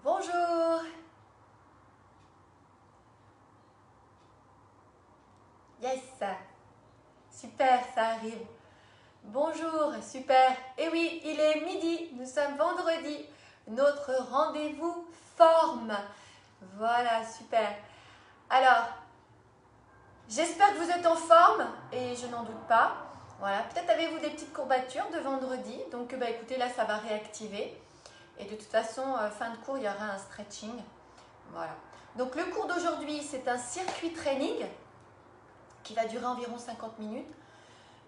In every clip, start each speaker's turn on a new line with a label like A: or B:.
A: Bonjour. Yes. Super, ça arrive. Bonjour, super. Et oui, il est midi, nous sommes vendredi. Notre rendez-vous forme. Voilà, super. Alors, j'espère que vous êtes en forme et je n'en doute pas. Voilà, peut-être avez-vous des petites courbatures de vendredi. Donc, écoutez, là, ça va réactiver. Et de toute façon, fin de cours, il y aura un stretching. Voilà. Donc, le cours d'aujourd'hui, c'est un circuit training qui va durer environ 50 minutes.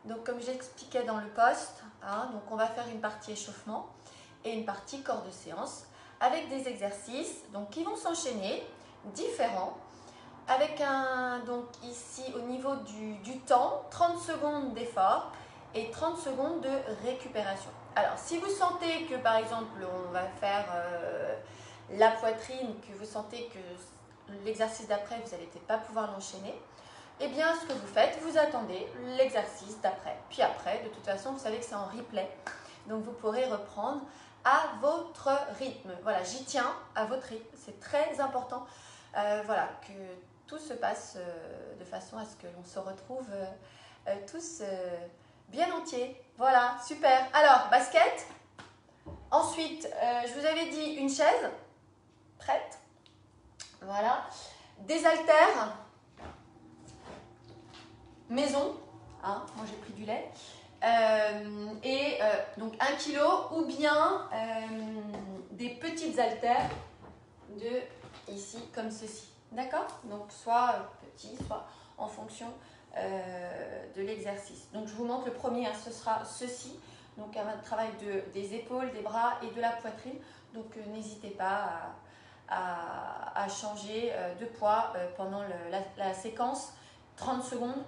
A: Donc, comme j'expliquais dans le post, donc on va faire une partie échauffement et une partie corps de séance avec des exercices donc, qui vont s'enchaîner, différents, avec donc ici au niveau du temps, 30 secondes d'effort et 30 secondes de récupération. Alors, si vous sentez que par exemple on va faire la poitrine, que vous sentez que l'exercice d'après vous n'allez peut-être pas pouvoir l'enchaîner, eh bien ce que vous faites, vous attendez l'exercice d'après. Puis après, de toute façon, vous savez que c'est en replay, donc vous pourrez reprendre à votre rythme. Voilà, j'y tiens, à votre rythme, c'est très important. Voilà, que tout se passe de façon à ce que l'on se retrouve tous bien entiers. Voilà, super. Alors, basket. Ensuite, je vous avais dit une chaise prête. Voilà. Des haltères. Maison. Moi, j'ai pris du lait. Donc 1 kg ou bien des petites haltères de ici comme ceci. D'accord? Donc soit petit, soit en fonction de l'exercice. Donc je vous montre le premier, ce sera ceci. Donc un travail des épaules, des bras et de la poitrine. Donc n'hésitez pas à changer de poids pendant la séquence. 30 secondes,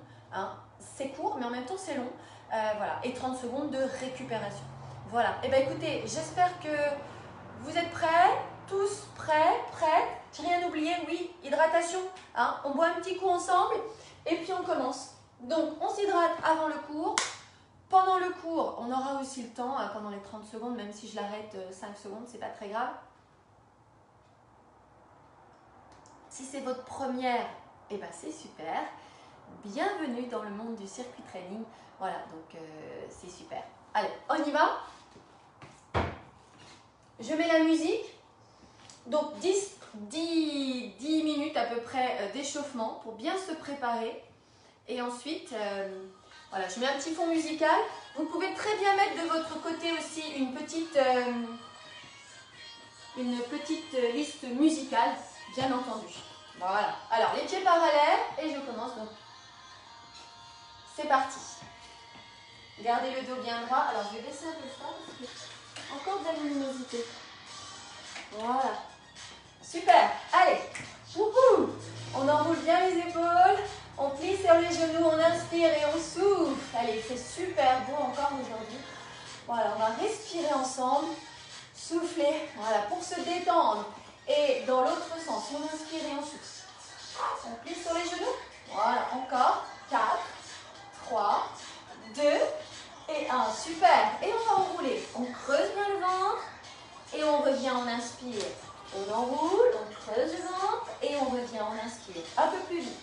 A: c'est court mais en même temps c'est long. Voilà. Et 30 secondes de récupération. Voilà. Et bien écoutez, j'espère que vous êtes prêts. Tous prêts, prêtes, rien oublié, oui, hydratation, on boit un petit coup ensemble et puis on commence. Donc on s'hydrate avant le cours, pendant le cours on aura aussi le temps, pendant les 30 secondes, même si je l'arrête 5 secondes, c'est pas très grave. Si c'est votre première, eh ben c'est super, bienvenue dans le monde du circuit training, voilà, donc c'est super. Allez, on y va. Je mets la musique. Donc 10 minutes à peu près d'échauffement pour bien se préparer. Et ensuite, voilà, je mets un petit fond musical. Vous pouvez très bien mettre de votre côté aussi une petite liste musicale, bien entendu. Voilà. Alors, les pieds parallèles et je commence donc. C'est parti. Gardez le dos bien droit. Alors, je vais baisser un peu ça parce que encore de la luminosité. Voilà. Super, allez, wouhou. On enroule bien les épaules, on plie sur les genoux, on inspire et on souffle. Allez, c'est super beau encore aujourd'hui. Voilà, on va respirer ensemble, souffler, voilà, pour se détendre. Et dans l'autre sens, on inspire et on souffle. On plie sur les genoux, voilà, encore, 4, 3, 2 et 1, super. Et on va enrouler, on creuse bien le ventre et on revient, on inspire. On enroule, on creuse le ventre et on revient, on inspire. Un peu plus vite.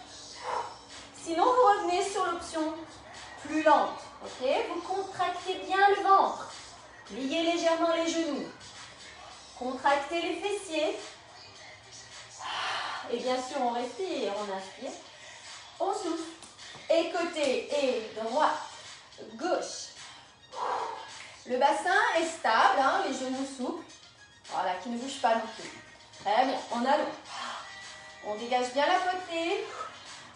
A: Sinon, vous revenez sur l'option plus lente. Ok? Vous contractez bien le ventre. Pliez légèrement les genoux. Contractez les fessiers. Et bien sûr, on respire, on inspire. On souffle. Et côté et droite, gauche. Le bassin est stable, les genoux souples. Voilà, qui ne bouge pas non plus. Très bien, on allonge. On dégage bien la poitrine.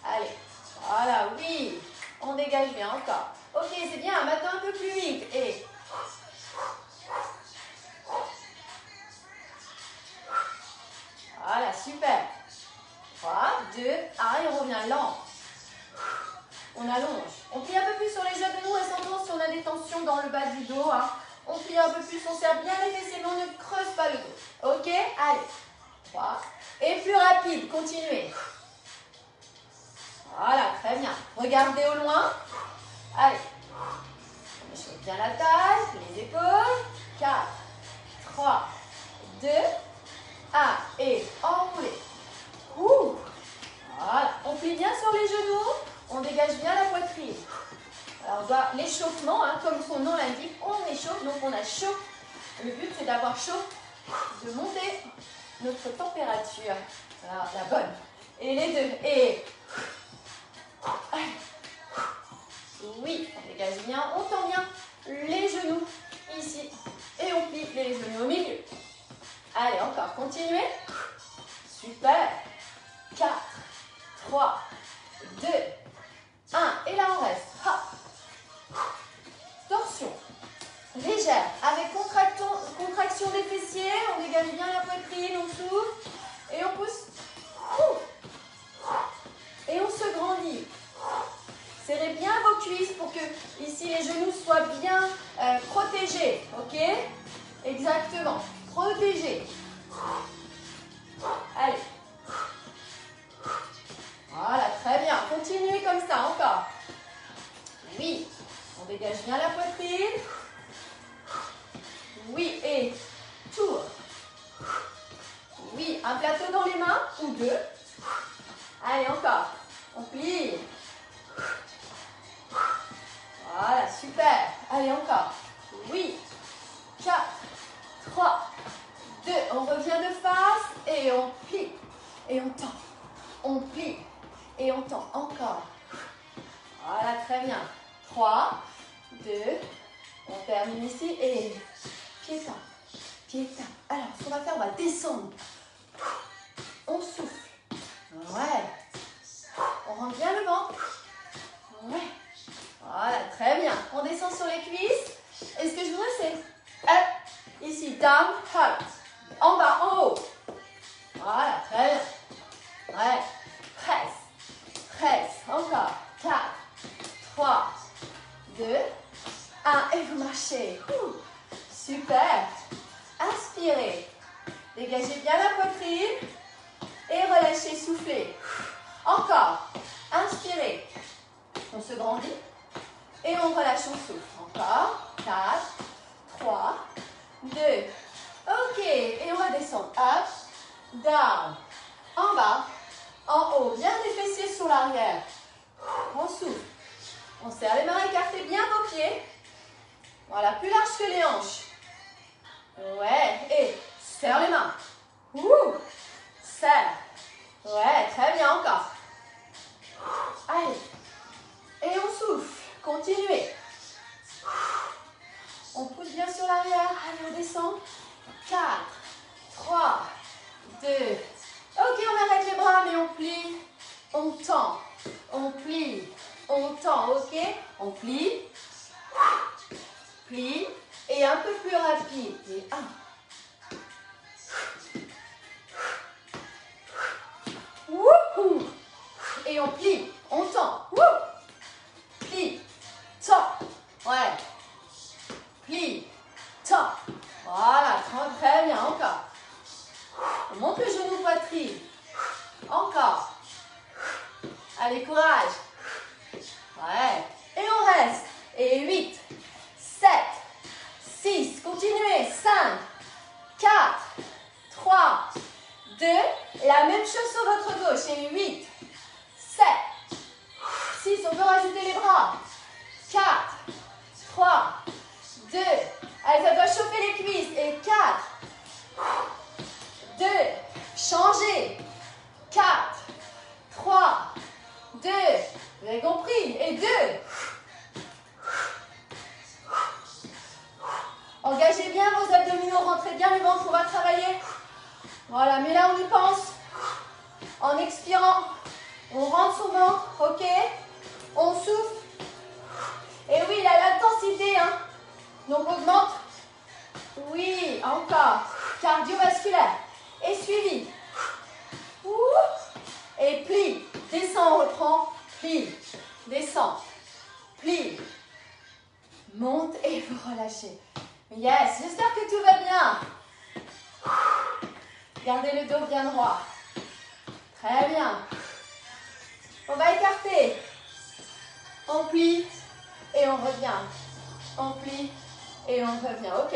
A: Allez, voilà, oui. On dégage bien, encore. Ok, c'est bien, maintenant un peu plus vite. Et voilà, super. 3, 2, 1, et on revient lent. On allonge. On plie un peu plus sur les genoux, et sentons si on a des tensions dans le bas du dos. On plie un peu plus, on serre bien les fessiers, mais on ne creuse pas le dos. Ok, allez. 3. Et plus rapide, continuez. Voilà, très bien. Regardez au loin. Allez. On échauffe bien la taille, les épaules. 4, 3, 2, 1 et enroulez. Ouh. Voilà, on plie bien sur les genoux, on dégage bien la poitrine. Alors on doit l'échauffement, hein, comme son nom l'indique, on échauffe, donc on a chaud. Le but c'est d'avoir chaud, de monter notre température. Alors la bonne. Et les deux. Et oui, on dégage bien, on tend bien les genoux ici. Et on plie les genoux au milieu. Allez, encore, continuez. Super. 4, 3, 2, 1. Et là, on reste. Hop. Torsion légère. Avec contraction des fessiers, on dégage bien la poitrine, on souffle. Et on pousse. Et on se grandit. Serrez bien vos cuisses pour que ici les genoux soient bien protégés. Ok? Exactement. Protégés. Allez. Voilà, très bien. Continuez comme ça, encore. Oui. On dégage bien la poitrine. Oui, et tour. Oui, un plateau dans les mains ou deux. Allez, encore. On plie. Voilà, super. Allez, encore. Oui. 4, 3, 2. On revient de face et on plie. Et on tend. On plie. Et on tend. Encore. Voilà, très bien. 3, 2. On termine ici et pied tend. Pied tend. Alors, ce qu'on va faire, on va descendre. On souffle. Ouais. On rentre bien le ventre. Ouais. Voilà, très bien. On descend sur les cuisses. Et ce que je voudrais, c'est up, ici, down, up. En bas, en haut. Voilà, très bien. Ouais. Presse. Presse. Encore. 4, 3, 2, 1. Et vous marchez. Super. Inspirez. Dégagez bien la poitrine. Et relâchez, soufflez. Encore. Inspirez. On se grandit. Et on relâche, on souffle. Encore. 4, 3, 2. Ok. Et on va descendre. Up, down. En bas, en haut. Bien les fessiers sur l'arrière. On souffle. On serre les mains, écartez bien vos pieds. Voilà, plus large que les hanches. Ouais. Et serre les mains. Serre. Ouais, très bien, encore. Allez. Et on souffle. Continuez. On pousse bien sur l'arrière. Allez, on descend. 4, 3, 2. Ok, on arrête les bras, mais on plie. On tend. On plie. On tend, ok? On plie. Plie. Et un peu plus rapide. Et 1. Wouhou! Et on plie. On tend. Wouh! Plie. Tend. Ouais. Plie. Tend. Voilà. Très bien. Encore. On monte le genou, poitrine. Encore. Allez, courage. Ouais. Et on reste. Et 8, 7, 6. Continuez. 5, 4, 3, 2. La même chose sur votre gauche. Et 8, 7, 6. On peut rajouter les bras. 4, 3, 2. Allez, ça doit chauffer les cuisses. Et 4, 2. Changez. 4, 3, 2. Vous avez compris. Et 2. Engagez bien vos abdominaux. Rentrez bien le ventre. On va travailler. Voilà, mais là, on y pense. En expirant, on rentre son ventre. OK. On souffle. Et oui, il a l'intensité. Hein. Donc, augmente. Oui, encore. Cardiovasculaire. Et suivi. Et plie. Descend, on reprend. Plie. Descend. Plie. Monte et vous relâchez. Yes, j'espère que tout va bien. Gardez le dos bien droit. Très bien. On va écarter. On plie et on revient. On plie et on revient. OK.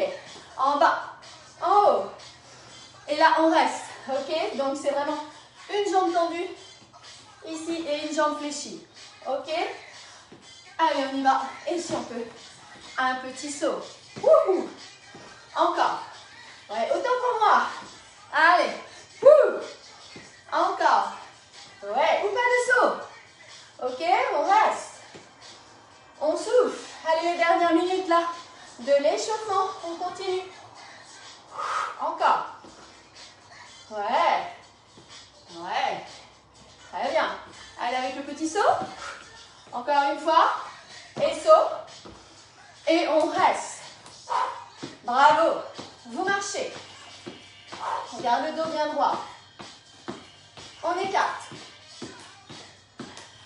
A: En bas. En haut. Et là, on reste. Ok, donc c'est vraiment une jambe tendue ici et une jambe fléchie. Ok, allez, on y va. Et si on peut, un petit saut. Wouhou. Encore. Ouais, autant pour moi. Allez. Wouh. Encore. Ouais, ou pas de saut. Ok, on reste. On souffle. Allez, les dernières minutes là de l'échauffement. On continue. Encore. Ouais. Ouais. Très bien. Allez, avec le petit saut. Encore une fois. Et saut. Et on reste. Bravo. Vous marchez. On garde le dos bien droit. On écarte.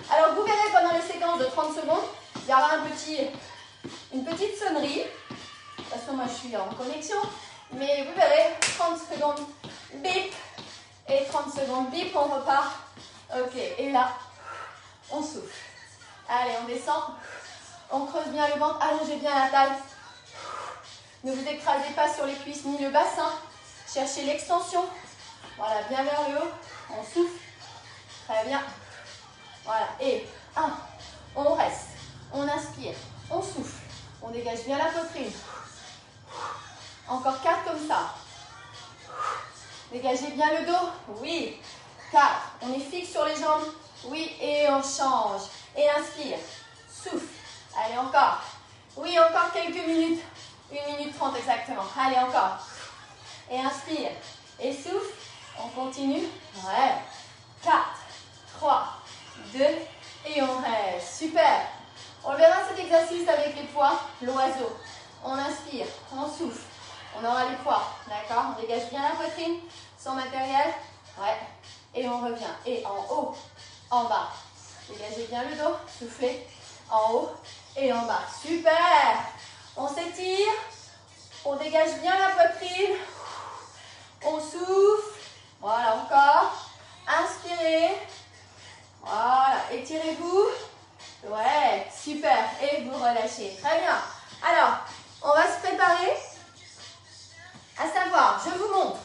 A: Alors, vous verrez pendant les séquences de 30 secondes, il y aura une petite sonnerie. De toute façon, moi, je suis en connexion. Mais vous verrez, 30 secondes, bip. Et 30 secondes, bip, on repart. Ok, et là, on souffle. Allez, on descend. On creuse bien le ventre, allongez bien la taille. Ne vous écrasez pas sur les cuisses ni le bassin. Cherchez l'extension. Voilà, bien vers le haut. On souffle. Très bien. Voilà, et 1. On reste. On inspire. On souffle. On dégage bien la poitrine. Encore 4 comme ça. Dégagez bien le dos. Oui. 4. On est fixe sur les jambes. Oui, et on change. Et inspire. Souffle. Allez, encore. Oui, encore quelques minutes. 1 minute 30 exactement. Allez, encore. Et inspire. Et souffle. On continue. Ouais. 4, 3, 2, et on reste. Super. On verra cet exercice avec les poids, l'oiseau. On inspire, on souffle. On aura les poids. D'accord? On dégage bien la poitrine, sans matériel. Ouais. Et on revient. Et en haut, en bas. Dégagez bien le dos. Soufflez. En haut et en bas. Super. On s'étire. On dégage bien la poitrine. On souffle. Voilà, encore. Inspirez. Voilà, étirez-vous. Ouais, super. Et vous relâchez. Très bien. Alors, on va se préparer. À savoir, je vous montre.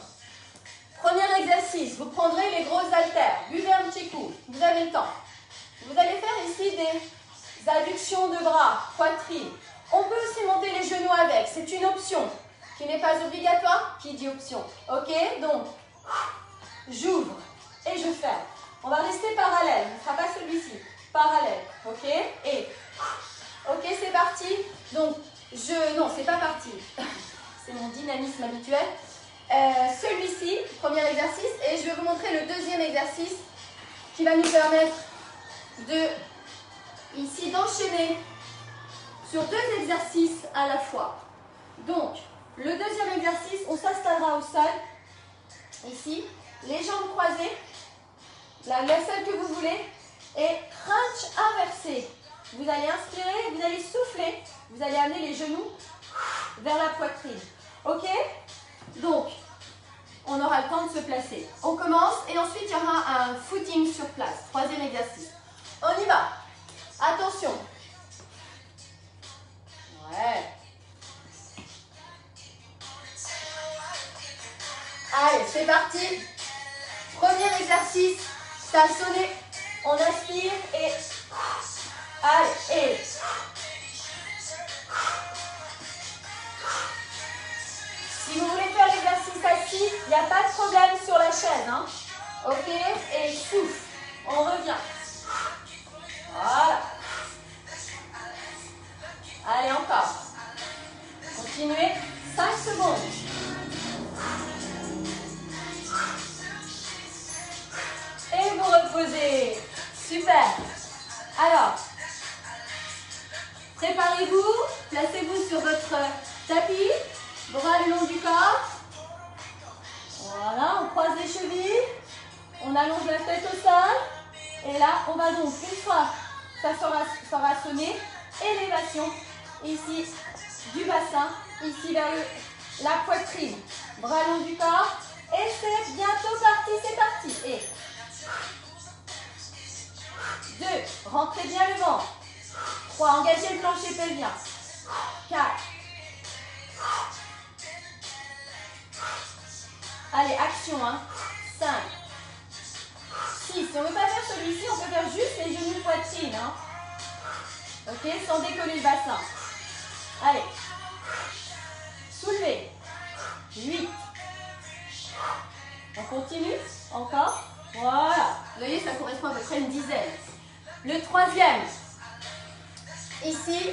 A: Premier exercice, vous prendrez les grosses haltères. Buvez un petit coup. Vous avez le temps. Vous allez faire ici des adductions de bras, poitrine. On peut aussi monter les genoux avec. C'est une option qui n'est pas obligatoire. Qui dit option? Ok, donc, j'ouvre et je ferme. On va rester parallèle. On ne fera pas celui-ci. Parallèle. Ok, et ok, c'est parti. Donc, non, c'est pas parti. C'est mon dynamisme habituel. Celui-ci, premier exercice, et je vais vous montrer le deuxième exercice qui va nous permettre ici d'enchaîner sur 2 exercices à la fois. Donc, le deuxième exercice, on s'installera au sol, ici, les jambes croisées, la seule que vous voulez, et crunch inversé. Vous allez inspirer, vous allez souffler, vous allez amener les genoux vers la poitrine. Ok? Donc, on aura le temps de se placer. On commence et ensuite il y aura un footing sur place. Troisième exercice. On y va. Attention. Ouais. Allez, c'est parti. Premier exercice. Ça a sonné. On inspire et... Allez, et... Si vous voulez faire l'exercice assis, il n'y a pas de problème sur la chaise. Hein. Ok, et souffle. On revient. Voilà. Allez, encore. Continuez. 5 secondes. Et vous reposez. Super. Alors, préparez-vous. Placez-vous sur votre tapis. Bras le long du corps. Voilà, on croise les chevilles. On allonge la tête au sol. Et là, on va donc, une fois ça sera sonné, élévation ici du bassin, ici vers la poitrine. Bras long du corps. Et c'est bientôt parti, c'est parti. Et 2, rentrez bien le ventre. 3, engagez le plancher pelvien. 4. Allez, action, hein.
B: 5, 6. Si on ne veut pas faire celui-ci, on peut faire juste les genoux poitrine. Hein. Ok, sans décoller le bassin. Allez. Soulevez. 8. On continue. Encore. Voilà. Vous voyez, ça correspond à peu près une dizaine. Le troisième. Ici,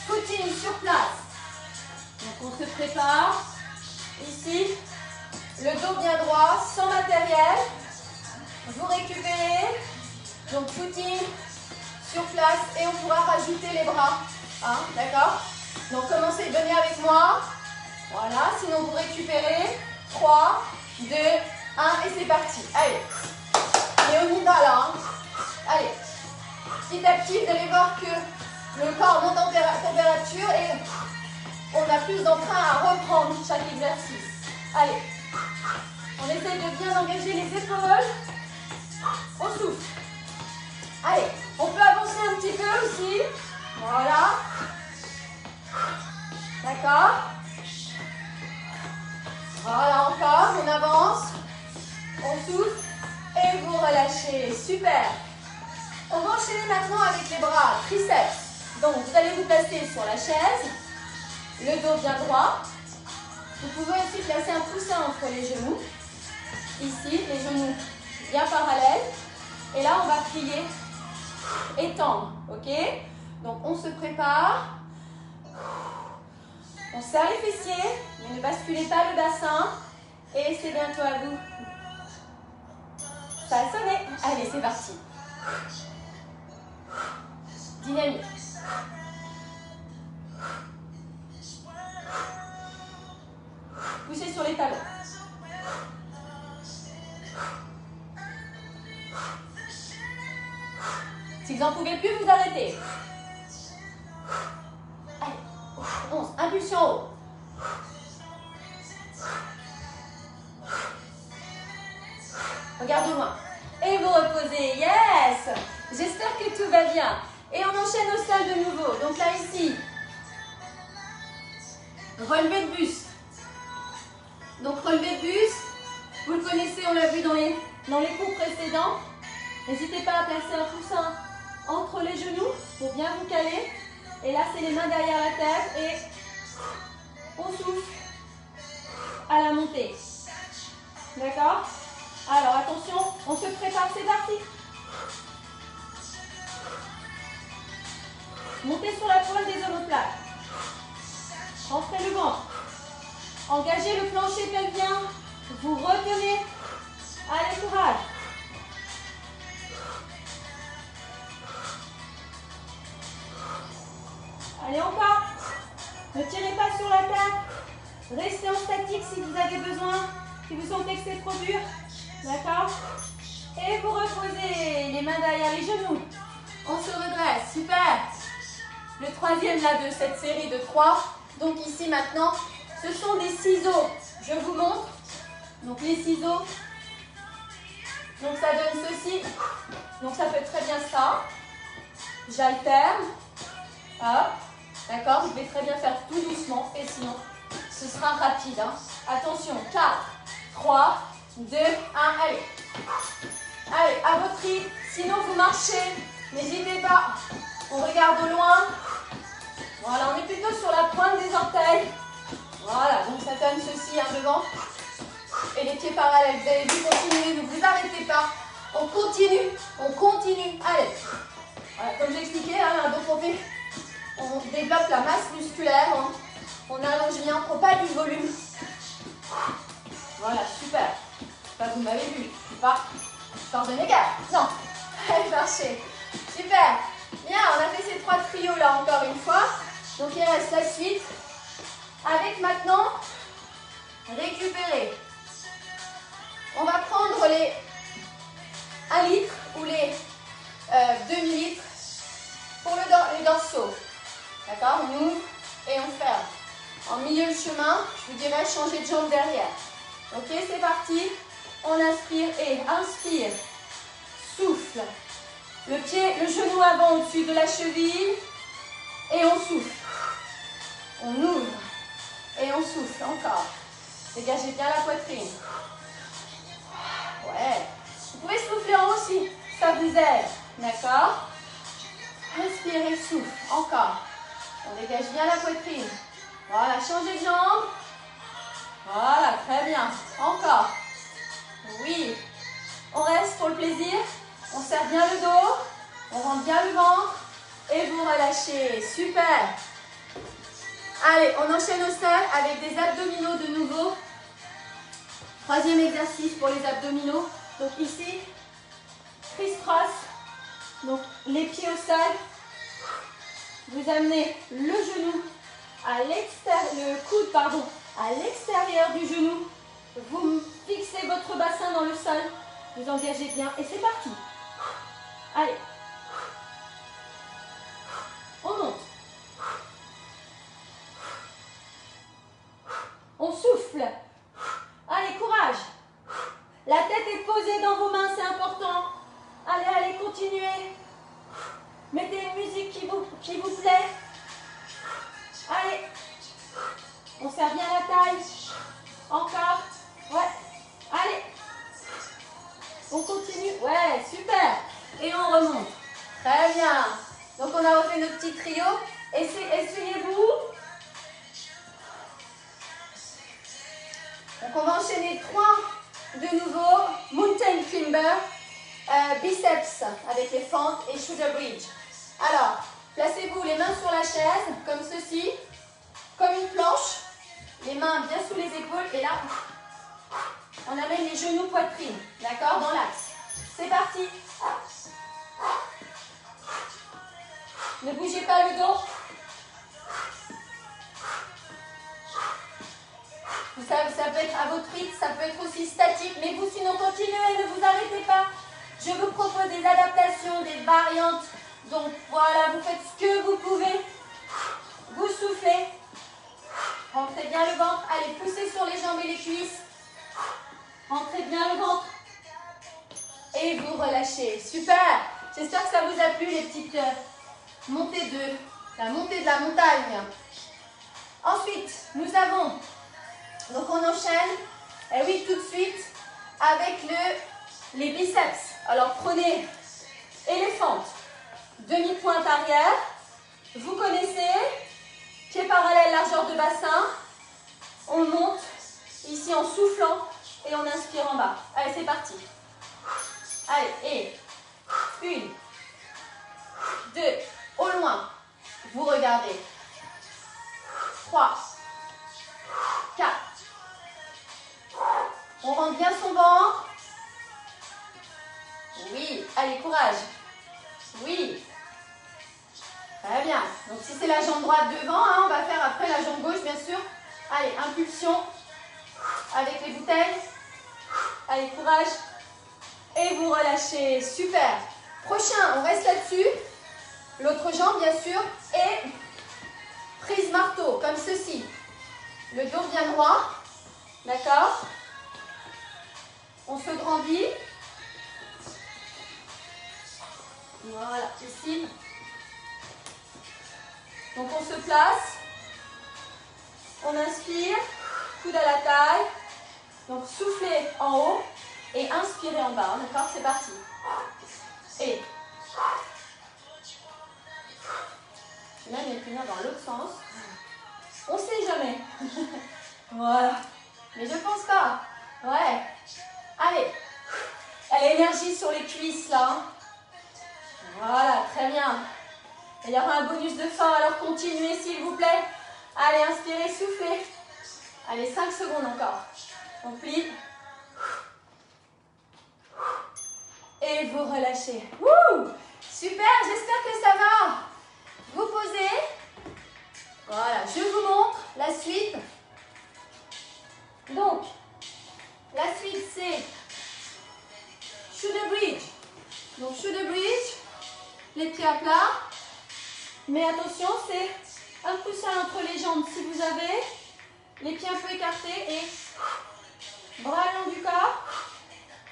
B: footing sur place. Donc on se prépare. Ici, le dos bien droit, sans matériel. Vous récupérez. Donc footing sur place et on pourra rajouter les bras. Hein, d'accord? Donc commencez, venez avec moi. Voilà, sinon vous récupérez. 3, 2, 1 et c'est parti. Allez. Et on y va là. Hein. Allez. Petit à petit, vous allez voir que le corps monte en température et on a plus d'entrain à reprendre chaque exercice. Allez. On essaie de bien engager les épaules. On souffle. Allez. On peut avancer un petit peu aussi. Voilà. D'accord. Voilà, encore. On avance. On souffle. Et vous relâchez. Super. On va enchaîner maintenant avec les bras triceps. Donc, vous allez vous placer sur la chaise. Le dos bien droit. Vous pouvez aussi placer un coussin entre les genoux. Ici, les genoux bien parallèles. Et là, on va plier, étendre. Ok? Donc, on se prépare. On serre les fessiers, mais ne basculez pas le bassin. Et c'est bientôt à vous. Ça a sonné. Allez, c'est parti. Dynamique. Poussez sur les talons. Si vous n'en pouvez plus, vous arrêtez. Allez, 11, impulsion haut. Regardez moi. Et vous reposez, yes! J'espère que tout va bien. Et on enchaîne au sol de nouveau. Donc là, ici, relevé de buste. Donc relevé de buste, vous le connaissez, on l'a vu dans les cours précédents. N'hésitez pas à placer un coussin entre les genoux pour bien vous caler. Et là, c'est les mains derrière la tête et on souffle à la montée. D'accord? Alors attention, on se prépare, c'est parti. Montez sur la pointe des omoplates. Rentrez le ventre. Engagez le plancher pelvien. Vous retenez. Allez, courage. Allez, encore. Ne tirez pas sur la table. Restez en statique si vous avez besoin. Si vous sentez que c'est trop dur. D'accord? Et vous reposez les mains derrière les genoux. On se redresse. Super. Le troisième là de cette série de 3. Donc ici maintenant, ce sont des ciseaux. Je vous montre. Donc les ciseaux. Donc ça donne ceci. Donc ça peut très bien ça. J'alterne. Hop. D'accord? Vous pouvez très bien faire tout doucement. Et sinon, ce sera rapide. Hein. Attention. 4, 3, 2, 1. Allez. Allez, à votre rythme. Sinon, vous marchez. N'hésitez pas. On regarde au loin. Voilà, on est plutôt sur la pointe des orteils. Voilà, donc ça donne ceci, hein, devant. Et les pieds parallèles. Vous avez vu, continuer, ne vous arrêtez pas. On continue, on continue. Allez. Voilà, comme j'expliquais, hein, donc on développe la masse musculaire. Hein. On allonge bien, on prend pas du volume. Voilà, super. Enfin, vous m'avez vu, je suis pas Schwarzenegger. Non. Allez, marchez. Super. Bien, on a fait ces 3 trios là encore une fois. Donc il reste la suite. Avec maintenant, récupérer. On va prendre les 1 litre ou les demi-litres pour les dorsaux. D'accord? On ouvre et on ferme. En milieu de chemin, je vous dirais changer de jambe derrière. Ok, c'est parti. On inspire et inspire. Souffle. Le genou avant au-dessus de la cheville. Et on souffle. On ouvre. Et on souffle encore. Dégagez bien la poitrine.
A: Ouais. Vous pouvez souffler en haut si ça vous aide. D'accord? Inspirez, souffle. Encore. On dégage bien la poitrine. Voilà, changez de jambe. Voilà, très bien. Encore. Oui. On reste pour le plaisir. On serre bien le dos. On rentre bien le ventre. Et vous relâchez. Super. Allez, on enchaîne au sol avec des abdominaux de nouveau. Troisième exercice pour les abdominaux. Donc ici, criss-cross. Donc les pieds au sol. Vous amenez le genou à l'extérieur, le coude, pardon, à l'extérieur du genou. Vous fixez votre bassin dans le sol. Vous engagez bien et c'est parti. Allez. On monte. On souffle. Allez, courage. La tête est posée dans vos mains, c'est important. Allez, allez, continuez. Mettez une musique qui vous plaît. Allez. On serre bien la taille. Encore. Ouais. Allez. On continue. Ouais, super. Et on remonte. Très bien. Donc, on a refait notre petit trio. Essuyez-vous. Donc, on va enchaîner 3 de nouveau. Mountain climber. Biceps avec les fentes et shoulder bridge. Alors, placez-vous les mains sur la chaise, comme ceci, comme une planche. Les mains bien sous les épaules. Et là, on amène les genoux poitrine. D'accord? Dans l'axe. C'est parti. Ne bougez pas le dos. Ça peut être à votre rythme, ça peut être aussi statique. Mais vous, sinon, continuez, ne vous arrêtez pas. Je vous propose des adaptations, des variantes. Donc, voilà, vous faites ce que vous pouvez. Vous soufflez. Rentrez bien le ventre. Allez, poussez sur les jambes et les cuisses. Rentrez bien le ventre. Et vous relâchez. Super. J'espère que ça vous a plu, les petites montées de la montagne. Ensuite, nous avons, donc on enchaîne, et oui, tout de suite, avec les biceps. Alors, prenez éléphante, demi-pointe arrière. Vous connaissez, pied parallèle, largeur de bassin. On monte ici en soufflant et on inspire en bas. Allez, c'est parti. Allez, et 1, 2, au loin, vous regardez. 3, 4. On rentre bien son ventre. Oui, allez, courage. Oui. Très bien. Donc si c'est la jambe droite devant, hein, on va faire après la jambe gauche, bien sûr. Allez, impulsion avec les bouteilles. Allez, courage. Et vous relâchez. Super. Prochain, on reste là-dessus. L'autre jambe, bien sûr. Et prise marteau, comme ceci. Le dos bien droit. D'accord? On se grandit. Voilà, ici. Donc on se place. On inspire. Coude à la taille. Donc soufflez en haut. Et inspirez en bas. D'accord? C'est parti. Et. Là, il va finir dans l'autre sens. On ne sait jamais. Voilà. Mais je pense pas. Ouais. Allez. Allez, énergie sur les cuisses là. Voilà, très bien. Il y aura un bonus de fin, alors continuez s'il vous plaît. Allez, inspirez, soufflez. Allez, 5 secondes encore. On plie. Et vous relâchez. Wouh! Super, j'espère que ça va. Vous posez. Voilà, je vous montre la suite. Donc, la suite c'est shoulder bridge. Donc, shoulder bridge, les pieds à plat. Mais attention, c'est un coussin entre les jambes si vous avez. Les pieds un peu écartés et bras le long du corps.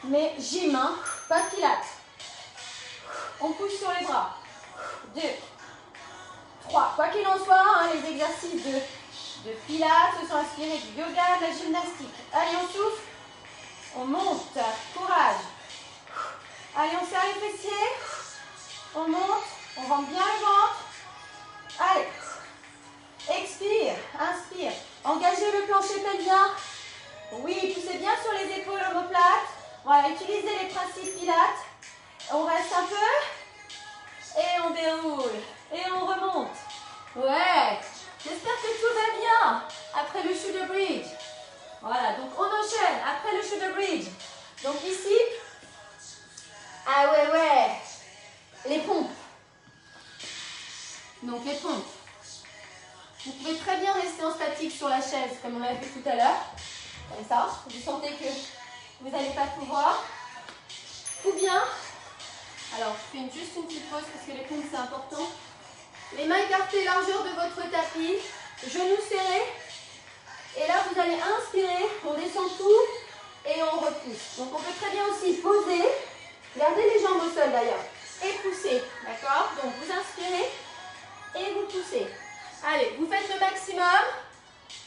A: Mais gym, hein, pas pilates. On pousse sur les bras. 2, 3. Quoi qu'il en soit, hein, les exercices de pilates se sont inspirés du yoga, de la gymnastique. Allez, on souffle.
B: On monte. Courage. Allez, on serre les fessiers. On monte. On rentre bien le ventre. Allez. Expire. Inspire. Engagez le plancher pelvien. Oui, poussez bien sur les épaules omoplates. Voilà, utilisez les principes pilates. On reste un peu. Et on déroule. Et on remonte. Ouais. J'espère que tout va bien après le shoulder bridge. Voilà, donc on enchaîne après le shoulder bridge. Donc ici, ah ouais, les pompes. Donc les pompes. Vous pouvez très bien rester en statique sur la chaise, comme on l'a fait tout à l'heure. Comme ça, vous sentez que vous n'allez pas pouvoir. Ou bien, alors je fais juste une petite pause parce que les pompes c'est important. Les mains écartées, largeur de votre tapis, genoux serrés. Et là, vous allez inspirer, on descend tout et on repousse. Donc, on peut très bien aussi poser, garder les jambes au sol d'ailleurs, et pousser, d'accord? Donc, vous inspirez et vous poussez. Allez, vous faites le maximum.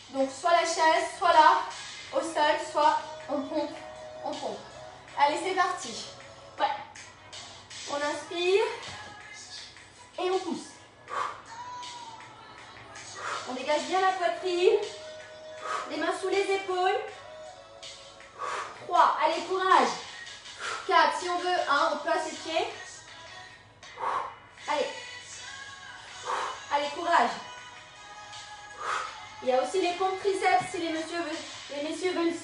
B: Donc, soit la chaise, soit là, au sol, soit on pompe, on pompe. Allez, c'est parti. Ouais. On inspire et on pousse. On dégage bien la poitrine. Les mains sous les épaules. 3. Allez, courage. 4. Si on veut, 1. On place les pieds. Allez. Allez, courage. Il y a aussi les pompes triceps si les messieurs veulent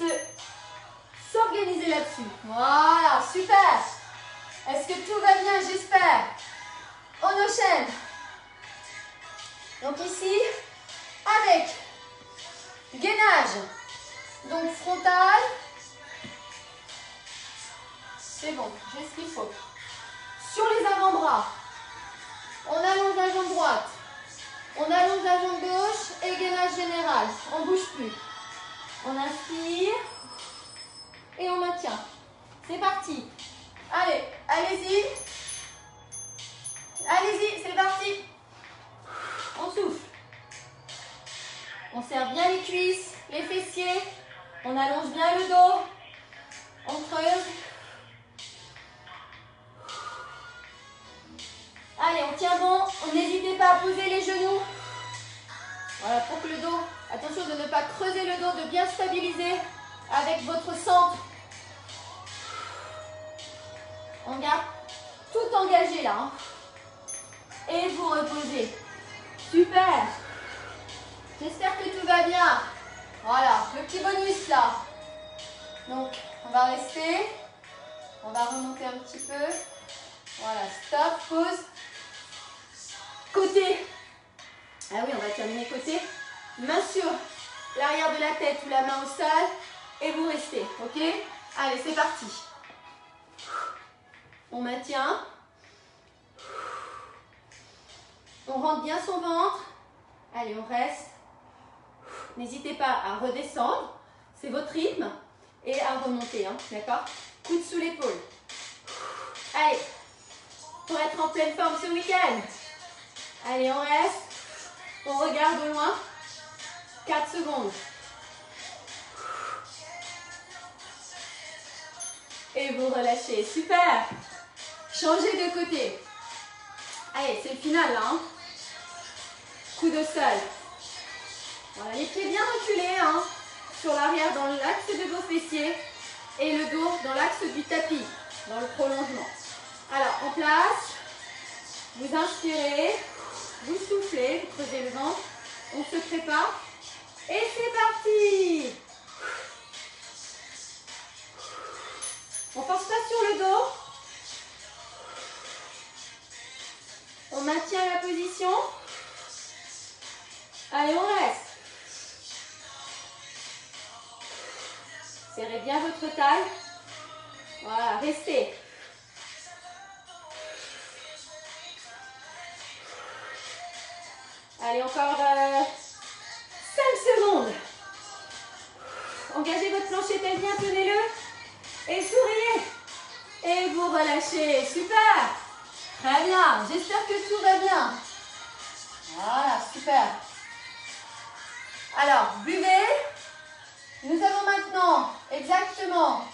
B: s'organiser là-dessus. Voilà, super. Est-ce que tout va bien? J'espère. On enchaîne. Donc ici, avec gainage, donc frontal, c'est bon, j'ai ce qu'il faut. Sur les avant-bras, on allonge la jambe droite, on allonge la jambe gauche et gainage général, on ne bouge plus. On inspire et on maintient. C'est parti. Allez, allez-y. Allez-y, c'est parti. On souffle. On serre bien les cuisses, les fessiers. On allonge bien le dos. On creuse. Allez, on tient bon. N'hésitez pas à poser les genoux. Voilà, pour que le dos, attention de ne pas creuser le dos, de bien stabiliser avec votre centre. On garde tout engagé là. Hein. Et vous reposez. Super. J'espère que tout va bien. Voilà, le petit bonus là. Donc, on va rester. On va remonter un petit peu. Voilà, stop, pause. Côté. Ah oui, on va terminer côté. Main sur l'arrière de la tête ou la main au sol. Et vous restez, ok? Allez, c'est parti. On maintient. On rentre bien son ventre. Allez, on reste. N'hésitez pas à redescendre. C'est votre rythme. Et à remonter, hein, d'accord? Coude sous l'épaule. Allez, pour être en pleine forme ce week-end. Allez, on reste. On regarde au loin. 4 secondes. Et vous relâchez. Super. Changez de côté. Allez, c'est le final là. Hein. Coude au sol. Voilà, les pieds bien reculés. Hein, sur l'arrière dans l'axe de vos fessiers. Et le dos dans l'axe du tapis. Dans le prolongement. Alors, en place. Vous inspirez. Vous soufflez. Vous creusez le ventre. On se prépare. Et c'est parti. On force pas sur le dos. On maintient la position. Allez, on reste. Serrez bien votre taille. Voilà, restez. Allez, encore 5 secondes. Engagez votre plancher pelvien, tenez-le. Et souriez. Et vous relâchez. Super. Très bien. J'espère que tout va bien. Voilà, super. Alors, buvez. Nous avons maintenant exactement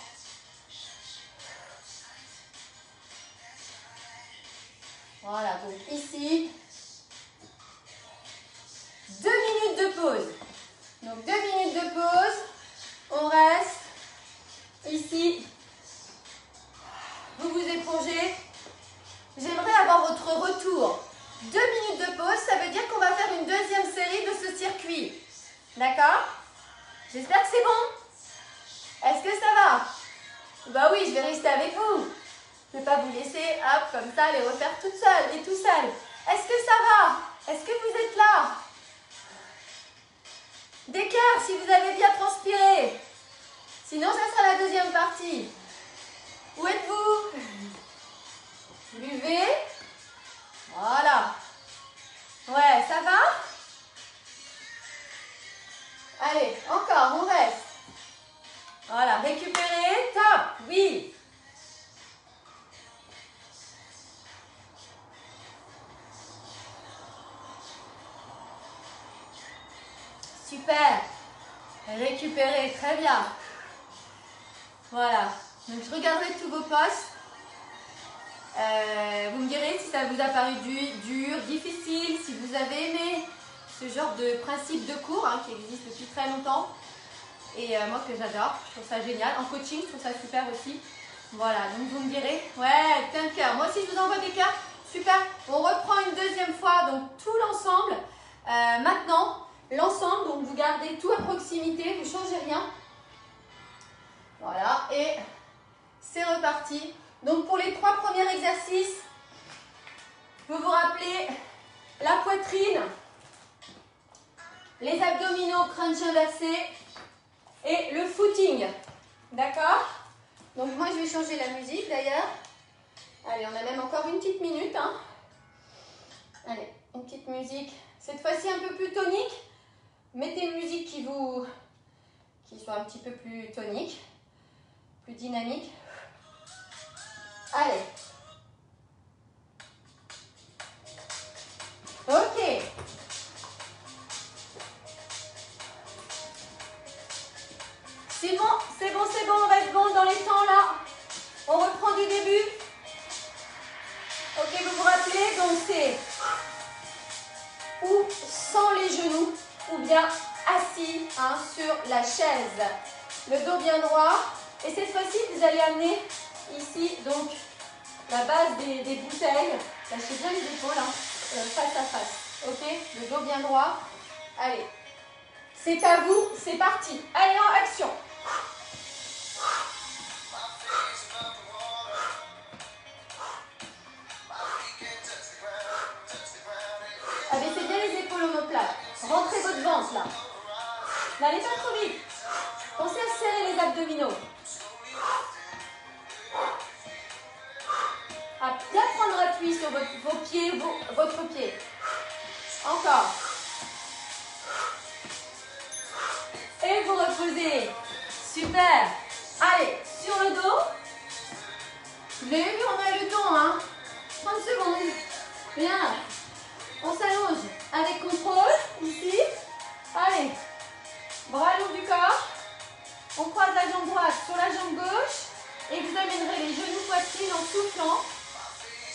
A: Voilà, donc ici, 2 minutes de pause. Donc 2 minutes de pause, on reste ici, vous vous épongez. J'aimerais avoir votre retour. 2 minutes de pause, ça veut dire qu'on va faire une deuxième série de ce circuit. D'accord? J'espère que c'est bon. Est-ce que ça va? Bah oui, je vais rester avec vous. Je ne vais pas vous laisser, hop, comme ça, les refaire toute seule et tout seul. Est-ce que ça va? Est-ce que vous êtes là? Des cœurs si vous avez bien transpiré. Sinon, ça sera la deuxième partie. Où êtes-vous? Buvez. Voilà. Ouais, ça va? Allez, encore, on reste. Voilà, récupérez, top, oui. Super. Récupérez, très bien. Voilà. Donc, je regarderai tous vos postes. Vous me direz si ça vous a paru dur, difficile, si vous avez aimé ce genre de principe de cours hein, qui existe depuis très longtemps. Et moi que j'adore, je trouve ça génial. En coaching, je trouve ça super aussi. Voilà, donc vous me direz, ouais, plein de cœurs. Moi aussi, je vous envoie des cœurs. Super. On reprend une deuxième fois, donc tout l'ensemble. Maintenant, l'ensemble, donc vous gardez tout à proximité, vous ne changez rien. Voilà, et c'est reparti. Donc pour les 3 premiers exercices, vous vous rappelez la poitrine, les abdominaux, crunch inversé et le footing. D'accord? Donc moi je vais changer la musique d'ailleurs. Allez, on a même encore une petite minute. Hein. Allez, une petite musique. Cette fois-ci un peu plus tonique. Mettez une musique qui soit un petit peu plus tonique, plus dynamique. Allez. Ok. C'est bon, c'est bon, c'est bon, on va être bon dans les temps là. On reprend du début. Ok, vous vous rappelez, donc c'est ou sans les genoux, ou bien assis hein, sur la chaise. Le dos bien droit. Et cette fois-ci, vous allez amener ici, donc, la base des bouteilles. Lâchez bien les épaules, hein, face à face. Ok, le dos bien droit. Allez, c'est à vous, c'est parti. Allez, en action. Abaissez bien les épaules omoplates. Rentrez votre ventre là. N'allez pas trop vite. Pensez à serrer les abdominaux. À bien prendre appui sur vos pieds, votre pied. Encore. Et vous reposez. Super. Allez, sur le dos. Vous avez vu, on a le temps, hein. 30 secondes. Bien. On s'allonge avec contrôle, ici. Allez. Bras long du corps. On croise la jambe droite sur la jambe gauche. Et vous amènerez les genoux poitrine en soufflant.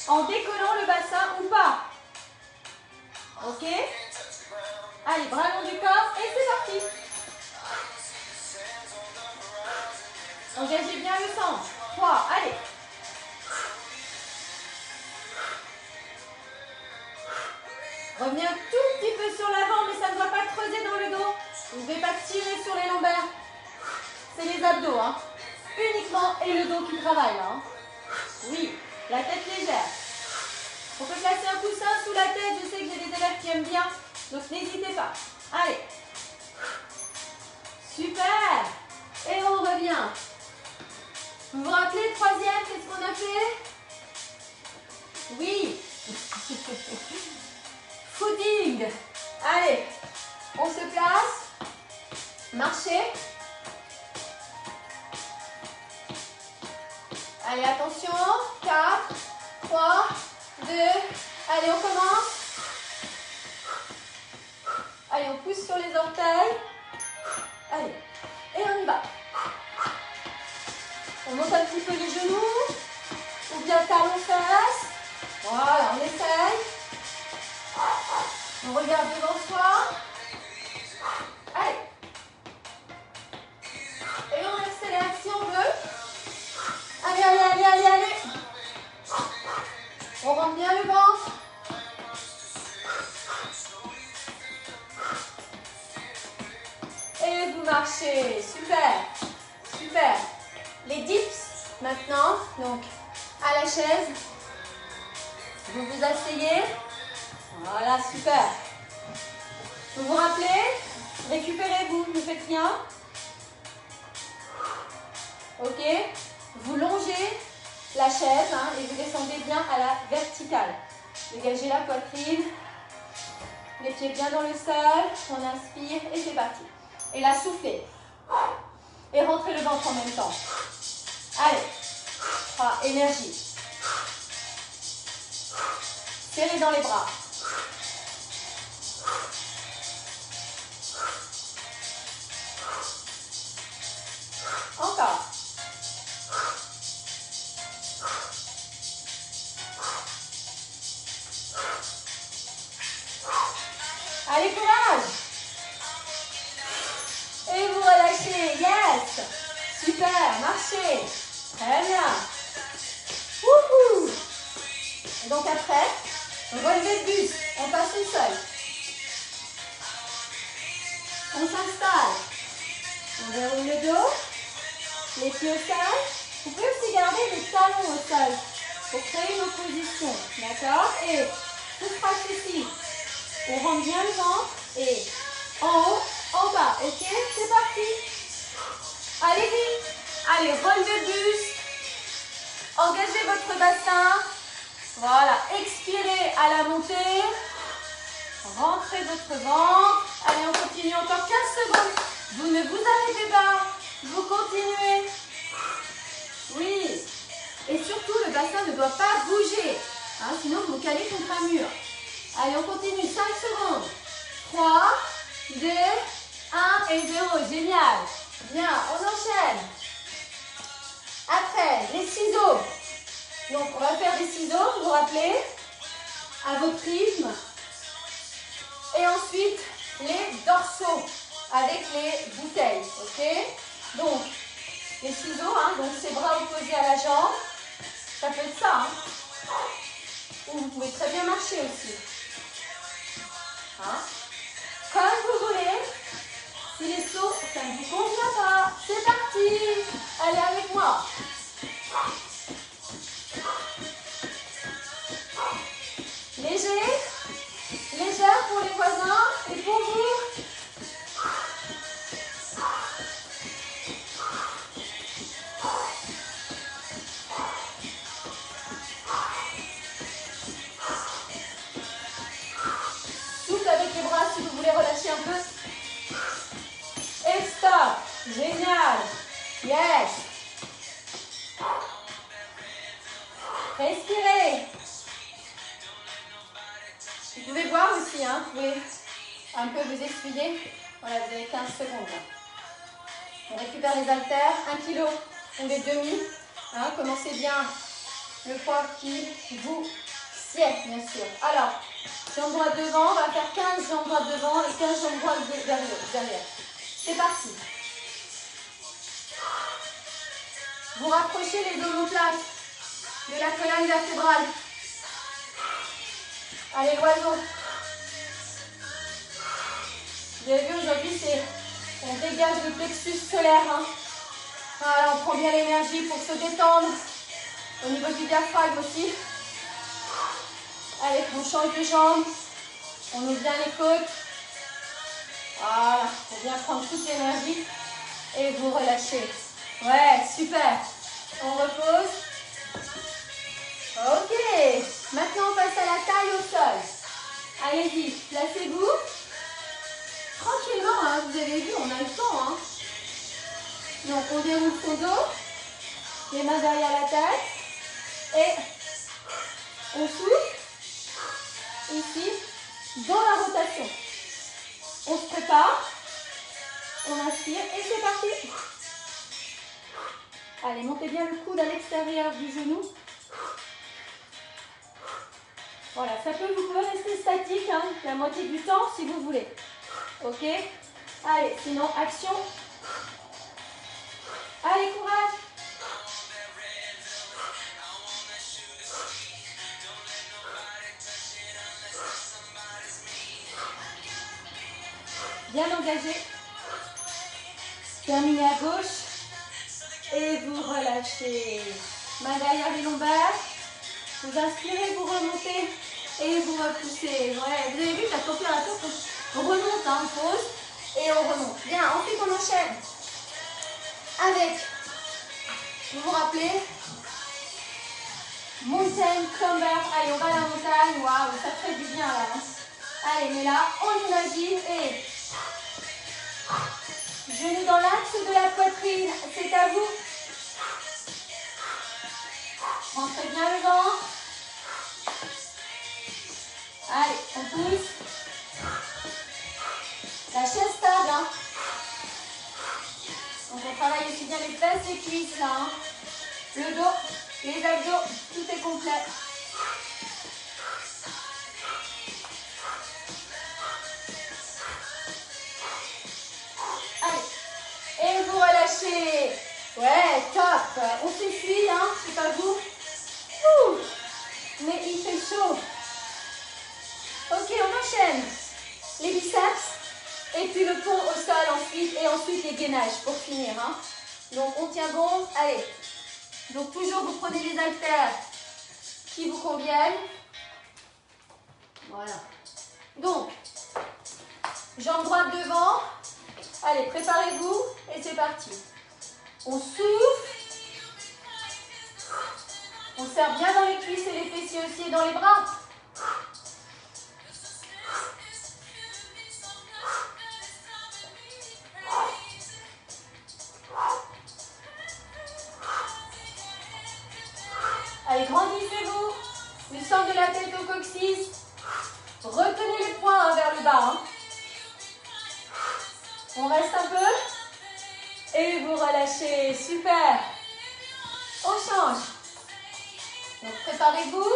A: En décollant le bassin ou pas. Ok? Allez, bras long du corps et c'est parti. Engagez bien le centre. 3, allez. Revenez un tout petit peu sur l'avant, mais ça ne doit pas creuser dans le dos. Vous ne devez pas tirer sur les lombaires. C'est les abdos, hein. Uniquement, et le dos qui travaille, là. Hein. Oui, la tête légère. On peut placer un coussin sous la tête. Je sais que j'ai des élèves qui aiment bien, donc n'hésitez pas. Allez. Super. Et on revient. Vous vous rappelez, troisième, qu'est-ce qu'on a fait? Oui. Footing. Allez, on se place. Marchez. Allez, attention. 4, 3, 2. Allez, on commence. Allez, on pousse sur les orteils. Allez, et on y va. On monte un petit peu les genoux. Ou bien talons fesses.
B: Voilà, on essaye. On regarde devant soi. Allez. Et on accélère si on veut. Allez, allez, allez, allez, allez. On rentre bien le ventre. Et vous marchez. Super. Super. Les dips maintenant. Donc, à la chaise. Vous vous asseyez. Voilà, super. Vous vous rappelez? Récupérez-vous, ne faites rien. Ok? Vous longez la chaise et vous descendez bien à la verticale. Dégagez la poitrine. Les pieds bien dans le sol. On inspire et c'est parti. Et là, soufflez. Et rentrez le ventre en même temps. Allez. 3, énergie. Serrez dans les bras. Encore. Allez, courage. Et vous relâchez. Yes. Super. Marchez. Très bien. Wouhou. Et donc après, relevez le buste. On passe au sol. On s'installe. On déroule le dos. Les pieds au sol. Vous pouvez aussi garder les talons au sol pour créer une opposition. D'accord? Et tout crache ici. On rentre bien le ventre. Et en haut, en bas. Ok? C'est parti. Allez-y. Allez, relevez le buste. Engagez votre bassin. Voilà. Expirez à la montée. Rentrez votre ventre. Allez, on continue encore 15 secondes. Vous ne vous arrêtez pas. Vous continuez. Oui. Et surtout, le bassin ne doit pas bouger. Sinon, vous calez contre un mur. Allez, on continue. 5 secondes. 3, 2, 1 et 0. Génial. Bien, on enchaîne. Après, les ciseaux. Donc, on va faire des ciseaux, vous vous rappelez, à votre rythme. Et ensuite, les dorsaux avec les bouteilles. Ok? Donc, les ciseaux, donc ces bras opposés à la jambe. Ça peut être ça. Ou vous pouvez très bien marcher aussi. Comme vous voulez. Si les sauts, ça ne vous convient pas, c'est parti. Allez avec moi. Léger, légère pour les voisins et pour vous. Souffle avec les bras si vous voulez relâcher un peu. Et stop. Génial. Yes. Respirez. Vous pouvez boire aussi, vous pouvez un peu vous essuyer. Voilà, vous avez 15 secondes. On récupère les haltères, 1 kg ou des demi. Commencez bien le poids qui vous sied, bien sûr. Alors, jambes droites devant, on va faire 15 jambes droites devant et 15 jambes droites derrière. C'est parti. Vous rapprochez les omoplates de la colonne vertébrale. Allez, l'oiseau. Vous avez vu, aujourd'hui, on dégage le plexus solaire. Voilà, on prend bien l'énergie pour se détendre. Au niveau du diaphragme aussi. Allez, on change de jambe. On ouvre bien les côtes. Voilà, pour bien prendre toute l'énergie. Et vous relâchez. Ouais, super. On repose. Ok. Maintenant, on passe à la taille au sol. Allez-y, placez-vous. Tranquillement, vous avez vu, on a le temps. Donc, on déroule son dos. Les mains derrière la tête. Et on souffle. Ici, dans la rotation. On se prépare. On inspire et c'est parti. Allez, montez bien le coude à l'extérieur du genou. Voilà, ça peut, vous pouvez rester statique, hein, la moitié du temps si vous voulez. Ok? Allez, sinon, action. Allez, courage. Bien engagé. Terminez à gauche. Et vous relâchez. Main derrière les lombaires. Vous inspirez, vous remontez. Et vous repoussez. Ouais, vous avez vu, la température, on remonte, hein, on pose. Et on remonte. Bien, ensuite on enchaîne. Avec, vous vous rappelez, Mountain Climber. Allez, on va à la montagne. Waouh, ça fait du bien là. Hein. Allez, mais là, on imagine et genoux dans l'axe de la poitrine. C'est à vous. Rentrez bien le ventre. Allez, on pousse. La chaise stable. Hein. Donc on travaille aussi bien les fesses, les cuisses là. Hein. Le dos, les abdos, tout est complet. Allez, et vous relâchez. Ouais, top. On s'essuie, hein, c'est pas vous. Ouh. Mais il fait chaud. Ok, on enchaîne. Les biceps. Et puis le pont au sol ensuite. Et ensuite les gainages pour finir. Hein. Donc on tient bon. Allez. Donc toujours vous prenez les haltères qui vous conviennent. Voilà. Donc, jambes droites devant. Allez, préparez-vous. Et c'est parti. On souffle. On serre bien dans les cuisses et les fessiers aussi et dans les bras. Allez, grandissez-vous. Du centre de la tête au coccyx. Retenez les poings vers le bas. Hein. On reste un peu. Et vous relâchez. Super. On change. Donc préparez-vous.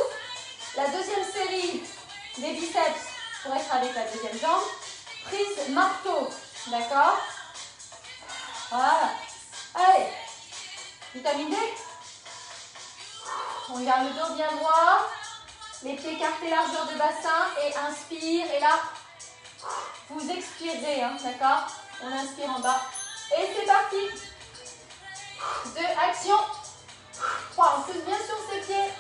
B: La deuxième série des biceps pour être avec la deuxième jambe. Prise marteau. D'accord? Voilà. Allez. Vitamine D. On garde le dos bien droit. Les pieds écartés, largeur de bassin. Et inspire. Et là, vous expirez. Hein, d'accord? On inspire en bas. Et c'est parti. 2, action. 3, on pousse bien sur ses pieds.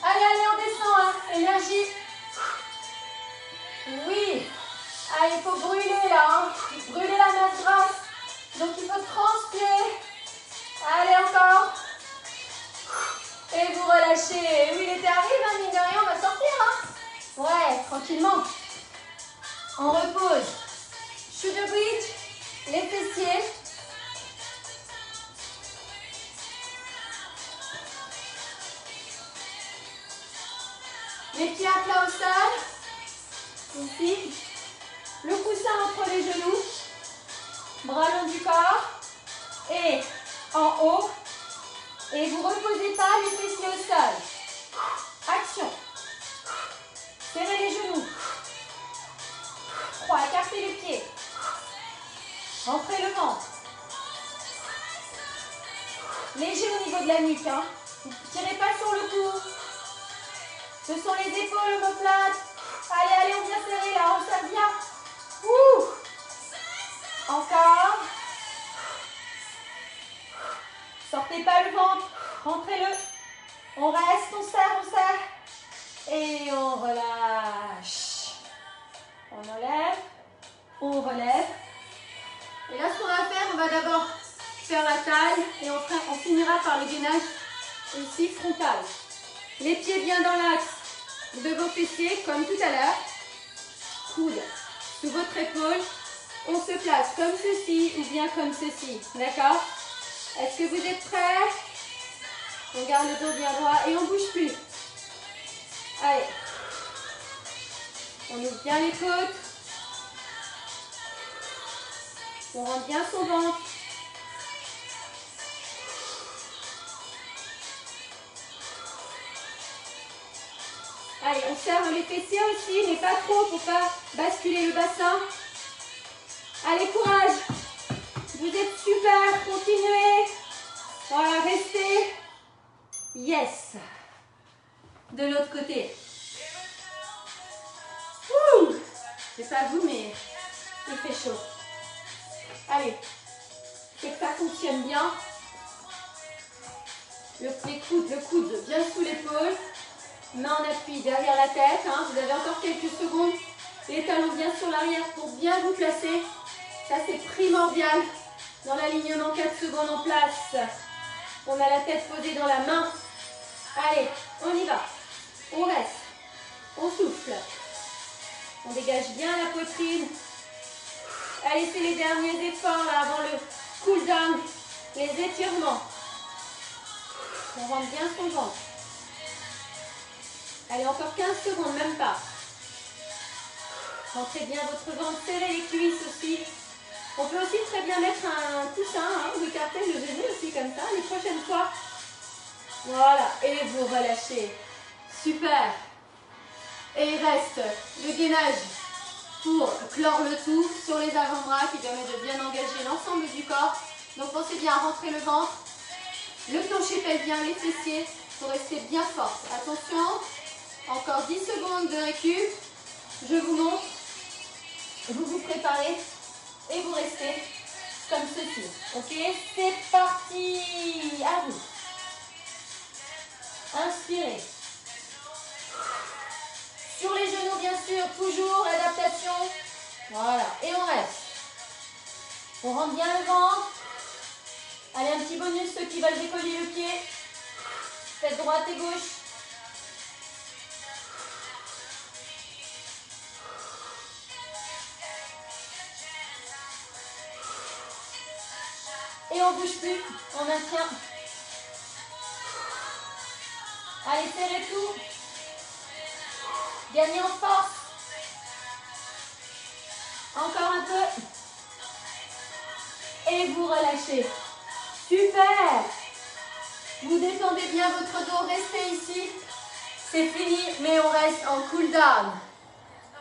B: Allez, allez, on descend. Hein. Énergie. Oui. Allez, il faut brûler là. Hein. Brûler la masse grasse. Donc, il faut transpirer. Allez, encore. Et vous relâchez. Oui, l'été arrive, hein, mine de rien, on va sortir. Hein. Ouais, tranquillement. On repose. Shoulder bridge, les fessiers. Les pieds à plat au sol. Ici. Le coussin entre les genoux. Bras long du corps. Et en haut. Et vous reposez pas les fessiers au sol. Action. Serrez les genoux. 3, écartez les pieds. Rentrez le ventre. Léger au niveau de la nuque. Hein. Ne tirez pas sur le cou. Ce sont les épaules omoplates. Allez, allez, on vient serrer là. On serre bien. Ouh. Encore. Sortez pas le ventre. Rentrez-le. On reste, on serre, on serre. Et on relâche. On enlève. On relève. Et là, ce qu'on va faire, on va d'abord faire la taille. Et on finira par le gainage ici frontal. Les pieds bien dans l'axe de vos fessiers, comme tout à l'heure. Coude sous votre épaule. On se place comme ceci ou bien comme ceci. D'accord? Est-ce que vous êtes prêts? On garde le dos bien droit et on ne bouge plus. Allez. On ouvre bien les côtes. On rend bien son ventre. Allez, on serre les fessiers aussi, mais pas trop pour pas basculer le bassin. Allez, courage. Vous êtes super, continuez. Voilà, restez. Yes. De l'autre côté. Ouh. C'est pas vous, mais il fait chaud. Allez, c'est que ça fonctionne bien. Le coude bien sous l'épaule. Main en appui derrière la tête. Hein. Vous avez encore quelques secondes. Les talons bien sur l'arrière pour bien vous placer. Ça, c'est primordial dans l'alignement. 4 secondes en place. On a la tête posée dans la main. Allez, on y va. On reste. On souffle. On dégage bien la poitrine. Allez, c'est les derniers efforts là, avant le cool down. Les étirements. On rentre bien son ventre. Allez, encore 15 secondes, même pas. Rentrez bien votre ventre, serrez les cuisses aussi. On peut aussi très bien mettre un coussin, hein, vous écartez le genou aussi comme ça, les prochaines fois. Voilà, et vous relâchez. Super. Et il reste le gainage pour clore le tout sur les avant-bras qui permet de bien engager l'ensemble du corps. Donc pensez bien à rentrer le ventre, le plancher pelvien, les fessiers, pour rester bien forte. Attention, encore 10 secondes de récup. Je vous montre. Vous vous préparez et vous restez comme ceci. Ok, c'est parti. À vous. Inspirez. Sur les genoux, bien sûr, toujours adaptation. Voilà, et on reste. On rentre bien le ventre. Allez, un petit bonus, ceux qui veulent décoller le pied. Faites droite et gauche. Et on ne bouge plus, on maintient. Allez, serrez tout. Gagnez en force. Encore un peu. Et vous relâchez. Super. Vous détendez bien votre dos, restez ici. C'est fini, mais on reste en cool down.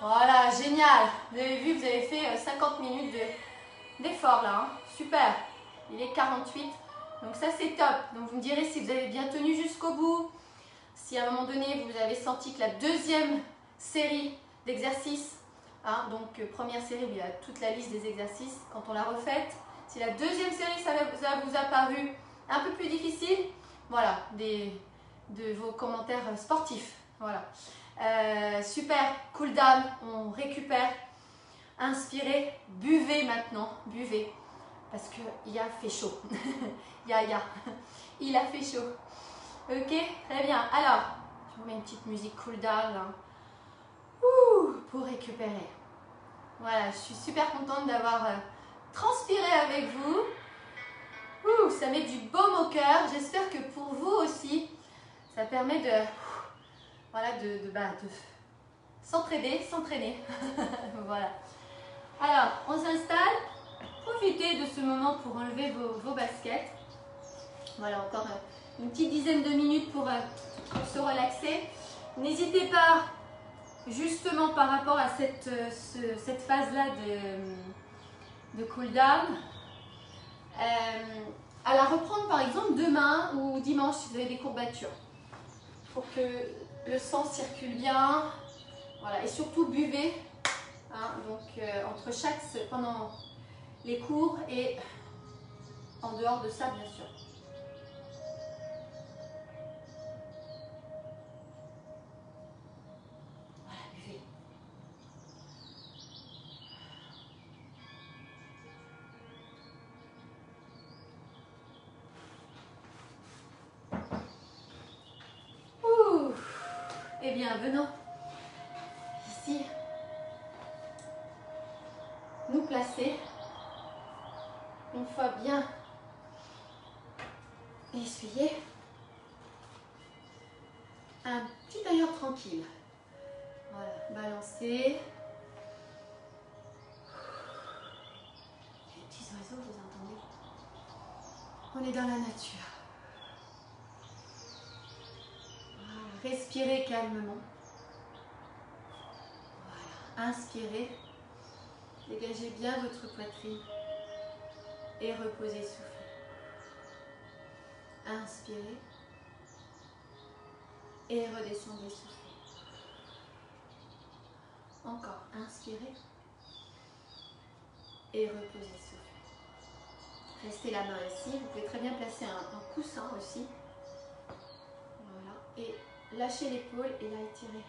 B: Voilà, génial. Vous avez vu, vous avez fait 50 minutes d'effort là. Hein. Super. Il est 48. Donc ça, c'est top. Donc vous me direz si vous avez bien tenu jusqu'au bout. Si à un moment donné, vous avez senti que la deuxième série d'exercices, hein, donc première série où il y a toute la liste des exercices, quand on l'a refaite, si la deuxième série, ça vous a paru un peu plus difficile, voilà, de vos commentaires sportifs. Voilà. Super, cool down, on récupère. Inspirez, buvez maintenant, buvez, parce qu'il a fait chaud. Il a fait chaud. Ok, très bien. Alors, je vous mets une petite musique cool down là. Ouh, pour récupérer. Voilà, je suis super contente d'avoir transpiré avec vous. Ouh, ça met du baume au cœur. J'espère que pour vous aussi, ça permet de s'entraîner. Voilà. Alors, on s'installe. Profitez de ce moment pour enlever vos baskets. Voilà, encore une petite dizaine de minutes pour se relaxer. N'hésitez pas, justement par rapport à cette phase-là de cool down, à la reprendre par exemple demain ou dimanche si vous avez des courbatures, pour que le sang circule bien. Voilà, et surtout buvez, hein, donc pendant les cours et en dehors de ça bien sûr. Voilà, buvez. Ouh. Eh bien, venons ici nous placer. Une fois bien essuyé, un petit tailleur tranquille. Voilà, balancer. Les petits
A: oiseaux, vous entendez? On est dans la nature. Voilà. Respirez calmement. Voilà. Inspirez. Dégagez bien votre poitrine. Et reposez, soufflez. Inspirez. Et redescendez, soufflez. Encore, inspirez. Et reposez, soufflez. Restez la main ici. Vous pouvez très bien placer un coussin aussi. Voilà. Et lâchez l'épaule et là étirez.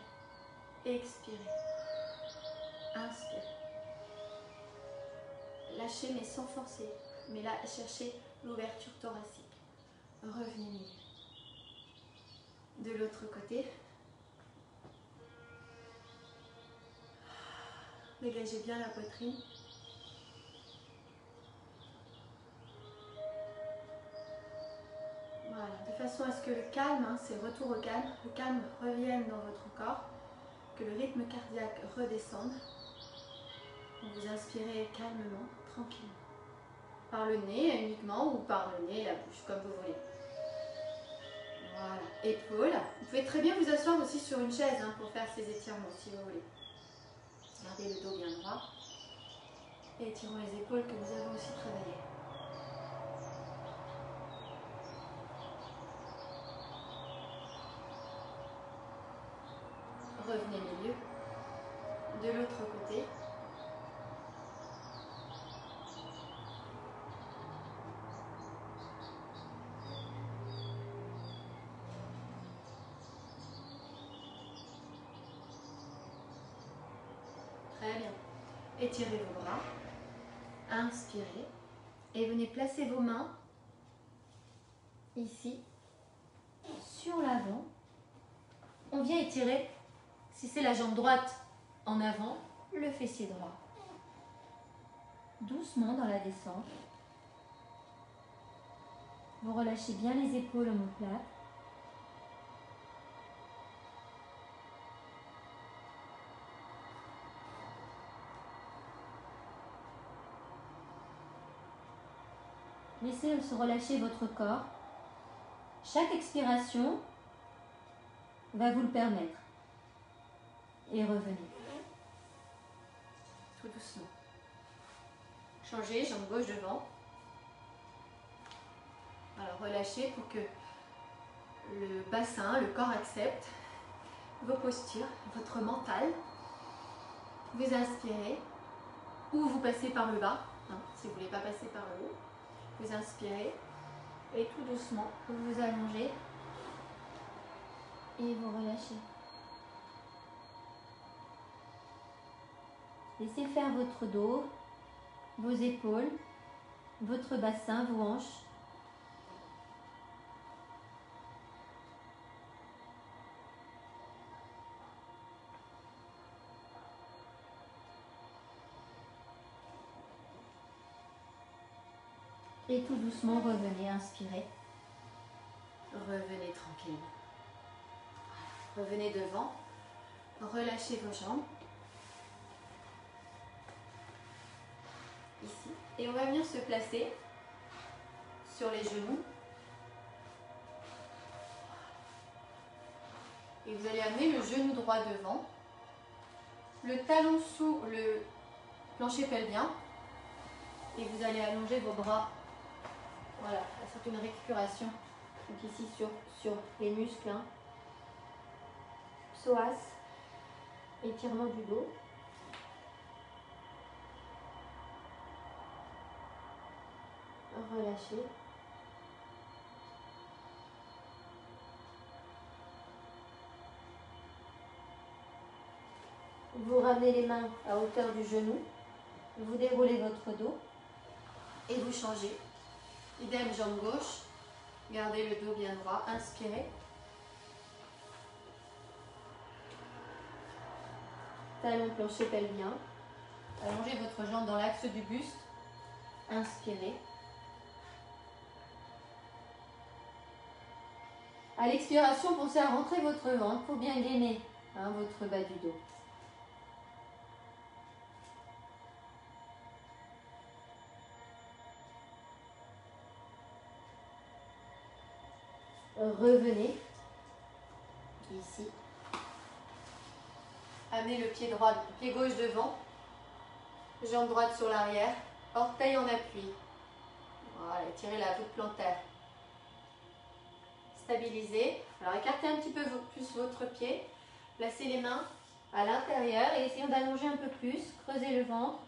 A: Expirez. Inspirez. Lâchez mais sans forcer. Mais là, cherchez l'ouverture thoracique. Revenez milieu. De l'autre côté. Dégagez bien la poitrine. Voilà, de façon à ce que le calme, c'est retour au calme, le calme revienne dans votre corps, que le rythme cardiaque redescende. Vous inspirez calmement, tranquillement. Par le nez uniquement ou par le nez et la bouche, comme vous voulez. Voilà, épaules. Vous pouvez très bien vous asseoir aussi sur une chaise pour faire ces étirements si vous voulez. Gardez le dos bien droit. Et étirons les épaules que nous avons aussi travaillées. Revenez milieu. De l'autre côté. Très bien. Étirez vos bras. Inspirez. Et venez placer vos mains ici, sur l'avant. On vient étirer, si c'est la jambe droite, en avant, le fessier droit. Doucement dans la descente. Vous relâchez bien les épaules omoplates. Laissez se relâcher votre corps. Chaque expiration va vous le permettre. Et revenez. Tout doucement. Changez, jambe gauche devant. Alors relâchez pour que le bassin, le corps accepte vos postures, votre mental. Vous inspirez ou vous passez par le bas, si vous ne voulez pas passer par le haut. Vous inspirez et tout doucement, vous vous allongez et vous relâchez. Laissez faire votre dos, vos épaules, votre bassin, vos hanches. Et tout doucement, revenez, inspirez. Revenez tranquille. Revenez devant. Relâchez vos jambes. Ici. Et on va venir se placer sur les genoux. Et vous allez amener le genou droit devant. Le talon sous le plancher pelvien. Et vous allez allonger vos bras. Voilà, c'est une récupération. Donc ici sur les muscles. Psoas, étirement du dos. Relâchez. Vous ramenez les mains à hauteur du genou. Vous déroulez votre dos. Et vous changez. Idem, jambe gauche. Gardez le dos bien droit. Inspirez. Talon plancher pelvien. Allongez votre jambe dans l'axe du buste. Inspirez. À l'expiration, pensez à rentrer votre ventre pour bien gainer votre bas du dos. Revenez ici. Amenez le pied droit, le pied gauche devant. Jambe droite sur l'arrière. Orteil en appui. Voilà, tirez la voûte plantaire. Stabilisez. Alors écartez un petit peu plus votre pied. Placez les mains à l'intérieur et essayons d'allonger un peu plus. Creusez le ventre.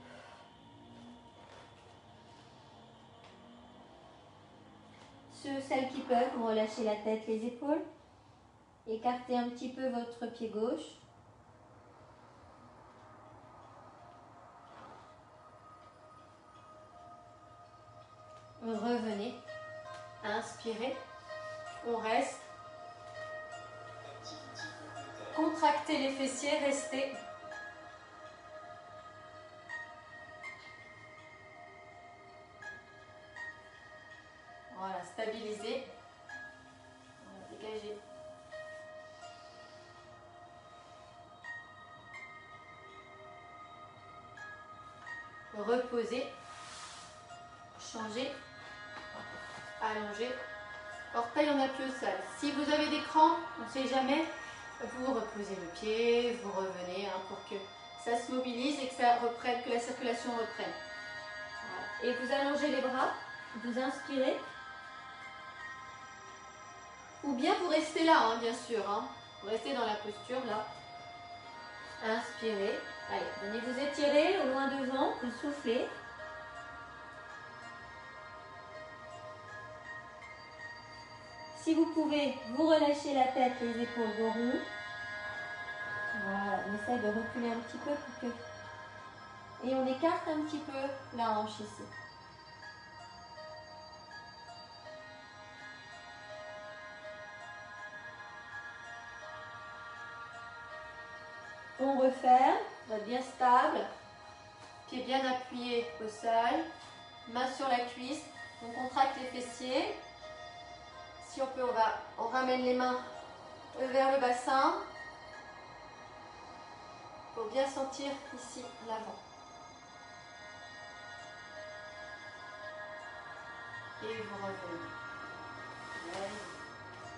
A: Celles qui peuvent, relâchez la tête, les épaules. Écartez un petit peu votre pied gauche. Revenez. Inspirez. On reste. Contractez les fessiers, restez. Voilà, stabilisez. Voilà, dégagez. Reposez. Changez. Allongez. Orteil en appui au sol. Si vous avez des crampes, on ne sait jamais, vous reposez le pied, vous revenez pour que ça se mobilise et que ça reprenne, que la circulation reprenne. Voilà. Et vous allongez les bras, vous inspirez. Ou bien vous restez là, hein, bien sûr. Hein. Vous restez dans la posture là. Inspirez. Allez, venez vous étirer au loin devant, vous soufflez. Si vous pouvez, vous relâchez la tête, les épaules dos rond. Voilà, on essaie de reculer un petit peu pour que... Et on écarte un petit peu la hanche ici. On referme, on va être bien stable. Pied bien appuyé au sol. Main sur la cuisse. On contracte les fessiers. Si on peut, on ramène les mains vers le bassin pour bien sentir ici l'avant. Et vous revenez.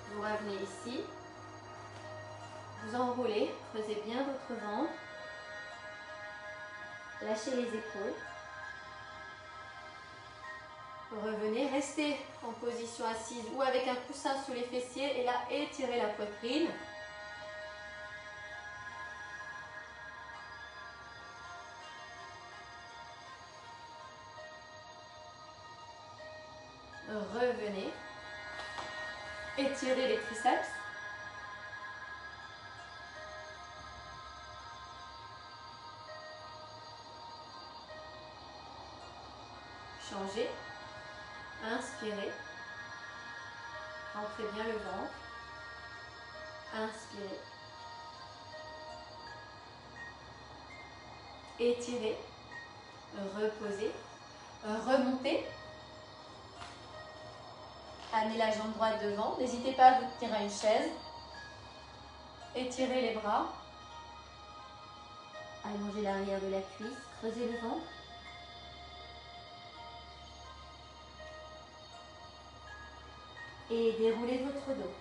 A: Vous revenez ici. Vous enroulez, creusez bien votre ventre. Lâchez les épaules. Revenez, restez en position assise ou avec un coussin sous les fessiers et là étirez la poitrine. Revenez, étirez les triceps. Changez. Inspirez. Rentrez bien le ventre. Inspirez. Étirez. Reposez. Remontez. Amenez la jambe droite devant. N'hésitez pas à vous tenir à une chaise. Étirez les bras. Allongez l'arrière de la cuisse. Creusez le ventre. Et déroulez votre dos.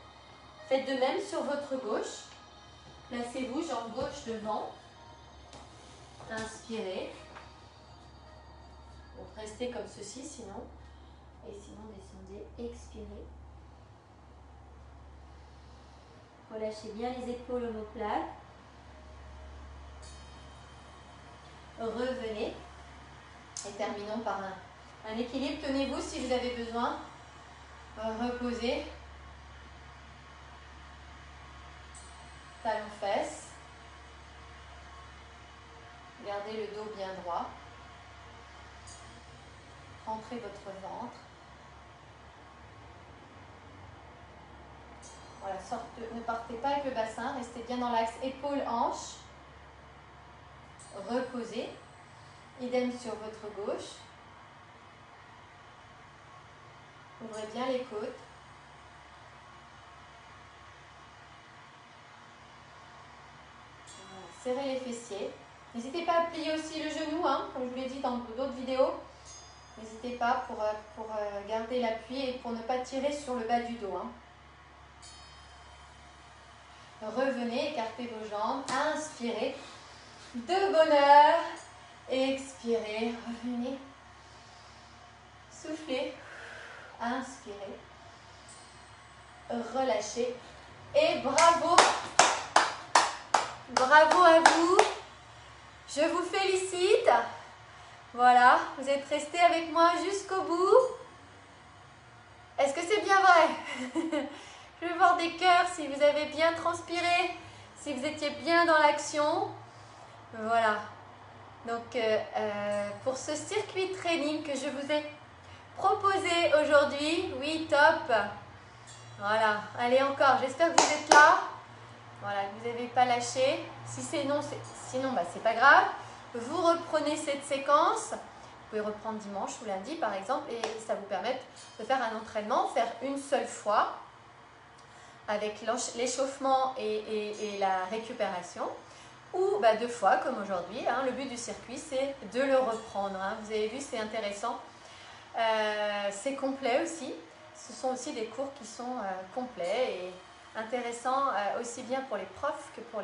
A: Faites de même sur votre gauche. Placez-vous, jambe gauche devant. Inspirez. Donc restez comme ceci sinon. Et sinon descendez, expirez. Relâchez bien les épaules omoplates. Revenez. Et terminons par un équilibre. Tenez-vous si vous avez besoin. Reposez. Talons fesses. Gardez le dos bien droit. Rentrez votre ventre. Voilà, ne partez pas avec le bassin, restez bien dans l'axe épaule-hanche. Reposez. Idem sur votre gauche. Ouvrez bien les côtes. Voilà, serrez les fessiers. N'hésitez pas à plier aussi le genou, hein, comme je vous l'ai dit dans d'autres vidéos. N'hésitez pas pour garder l'appui et pour ne pas tirer sur le bas du dos. Hein. Revenez, écartez vos jambes, inspirez. De bonheur. Expirez, revenez. Soufflez. Inspirez. Relâchez. Et bravo. Bravo à vous. Je vous félicite. Voilà, vous êtes restés avec moi jusqu'au bout. Est-ce que c'est bien vrai? Je veux voir des cœurs si vous avez bien transpiré, si vous étiez bien dans l'action. Voilà. Donc, pour ce circuit training que je vous ai proposé aujourd'hui, oui, top. Voilà, allez encore, j'espère que vous êtes là. Voilà, que vous n'avez pas lâché. Si c'est non, sinon, bah, c'est pas grave. Vous reprenez cette séquence. Vous pouvez reprendre dimanche ou lundi, par exemple, et ça vous permet de faire un entraînement, faire une seule fois avec l'échauffement et la récupération, ou bah, 2 fois comme aujourd'hui. Hein. Le but du circuit, c'est de le reprendre. Hein. Vous avez vu, c'est intéressant. C'est complet aussi. Ce sont aussi des cours qui sont complets et intéressants aussi bien pour les profs que pour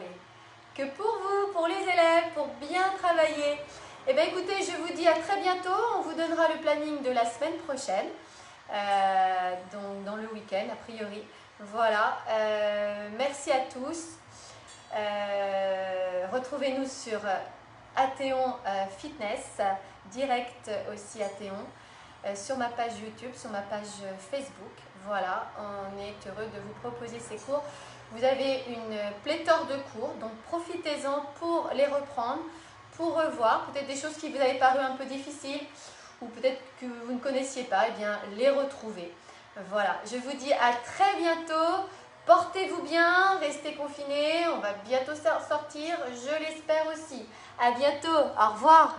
A: vous, pour les élèves, pour bien travailler. Eh bien écoutez, je vous dis à très bientôt. On vous donnera le planning de la semaine prochaine, donc dans le week-end a priori. Voilà, merci à tous. Retrouvez-nous sur Athéon Fitness, direct aussi Athéon, sur ma page YouTube, sur ma page Facebook. Voilà, on est heureux de vous proposer ces cours. Vous avez une pléthore de cours, donc profitez-en pour les reprendre, pour revoir peut-être des choses qui vous avaient paru un peu difficiles ou peut-être que vous ne connaissiez pas, eh bien les retrouver. Voilà, je vous dis à très bientôt. Portez-vous bien, restez confinés, on va bientôt sortir, je l'espère aussi. À bientôt, au revoir.